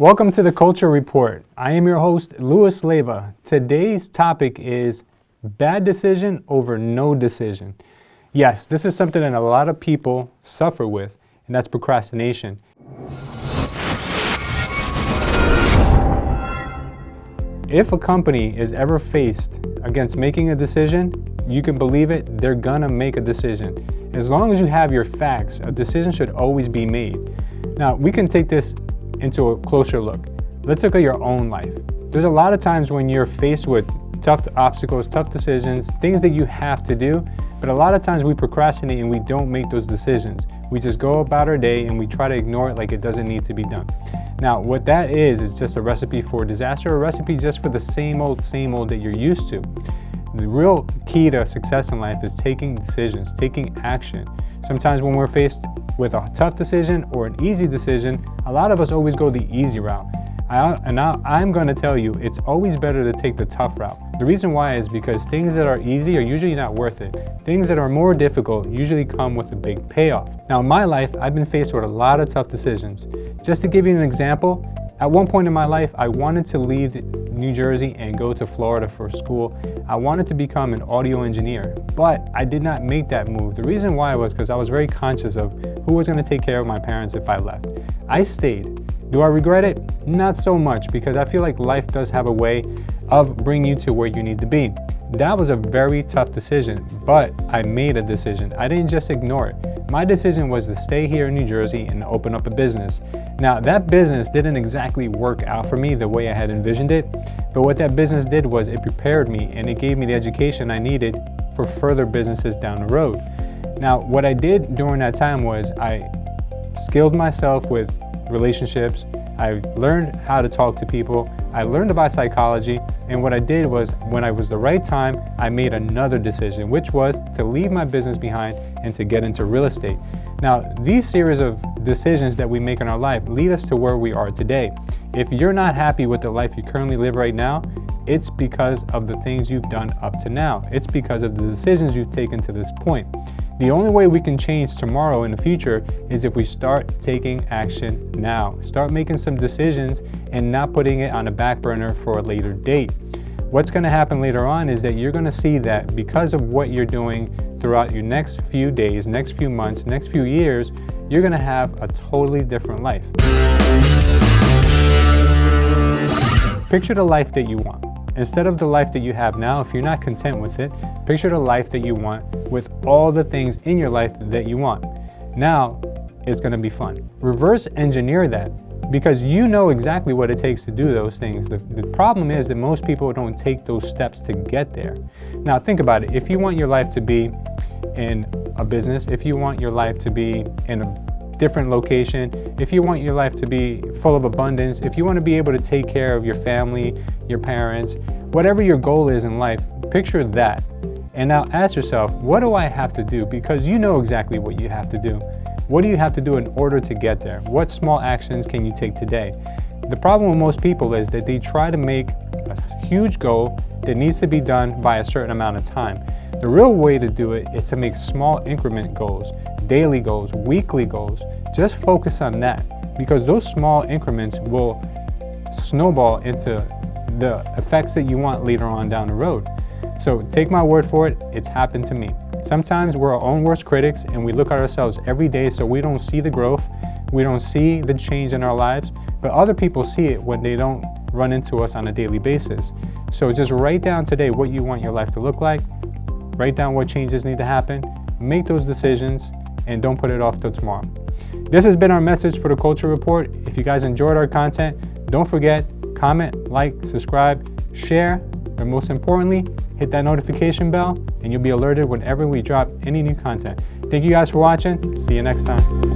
Welcome to the Culture Report. I am your host, Louis Leyva. Today's topic is bad decision over no decision. Yes, this is something that a lot of people suffer with, and that's procrastination. If a company is ever faced against making a decision, you can believe it, they're gonna make a decision. As long as you have your facts, a decision should always be made. Now, we can take this into a closer look. Let's look at your own life. There's a lot of times when you're faced with tough obstacles, tough decisions, things that you have to do, but a lot of times we procrastinate and we don't make those decisions. We just go about our day and we try to ignore it like it doesn't need to be done. Now, what that is just a recipe for disaster, a recipe just for the same old that you're used to. The real key to success in life is taking decisions, taking action. Sometimes when we're faced with a tough decision or an easy decision, a lot of us always go the easy route. I'm going to tell you, it's always better to take the tough route. The reason why is because things that are easy are usually not worth it. Things that are more difficult usually come with a big payoff. Now, in my life, I've been faced with a lot of tough decisions. Just to give you an example, at one point in my life, I wanted to leave New Jersey and go to Florida for school. I wanted to become an audio engineer, but I did not make that move. The reason why was because I was very conscious of who was going to take care of my parents if I left. I stayed. Do I regret it? Not so much, because I feel like life does have a way of bringing you to where you need to be. That was a very tough decision, but I made a decision. I didn't just ignore it. My decision was to stay here in New Jersey and open up a business. Now, that business didn't exactly work out for me the way I had envisioned it, but what that business did was it prepared me and it gave me the education I needed for further businesses down the road. Now, what I did during that time was I skilled myself with relationships. I learned how to talk to people. I learned about psychology, and what I did was, when I was the right time, I made another decision, which was to leave my business behind and to get into real estate. Now, these series of decisions that we make in our life lead us to where we are today. If you're not happy with the life you currently live right now, it's because of the things you've done up to now. It's because of the decisions you've taken to this point. The only way we can change tomorrow in the future is if we start taking action now. Start making some decisions and not putting it on a back burner for a later date. What's going to happen later on is that you're going to see that because of what you're doing throughout your next few days, next few months, next few years, you're going to have a totally different life. Picture the life that you want. Instead of the life that you have now, if you're not content with it, picture the life that you want with all the things in your life that you want. Now, it's going to be fun. Reverse engineer that, because you know exactly what it takes to do those things. The problem is that most people don't take those steps to get there. Now, think about it. If you want your life to be in a business, if you want your life to be in a different location, if you want your life to be full of abundance, if you want to be able to take care of your family, your parents, whatever your goal is in life, picture that. And now ask yourself, what do I have to do? Because you know exactly what you have to do. What do you have to do in order to get there? What small actions can you take today? The problem with most people is that they try to make a huge goal that needs to be done by a certain amount of time. The real way to do it is to make small increment goals, daily goals, weekly goals. Just focus on that, because those small increments will snowball into the effects that you want later on down the road. So take my word for it, it's happened to me. Sometimes we're our own worst critics and we look at ourselves every day, so we don't see the growth, we don't see the change in our lives, but other people see it when they don't run into us on a daily basis. So just write down today what you want your life to look like, write down what changes need to happen, make those decisions, and don't put it off till tomorrow. This has been our message for the Culture Report. If you guys enjoyed our content, don't forget, comment, like, subscribe, share, and most importantly, hit that notification bell and you'll be alerted whenever we drop any new content. Thank you guys for watching. See you next time.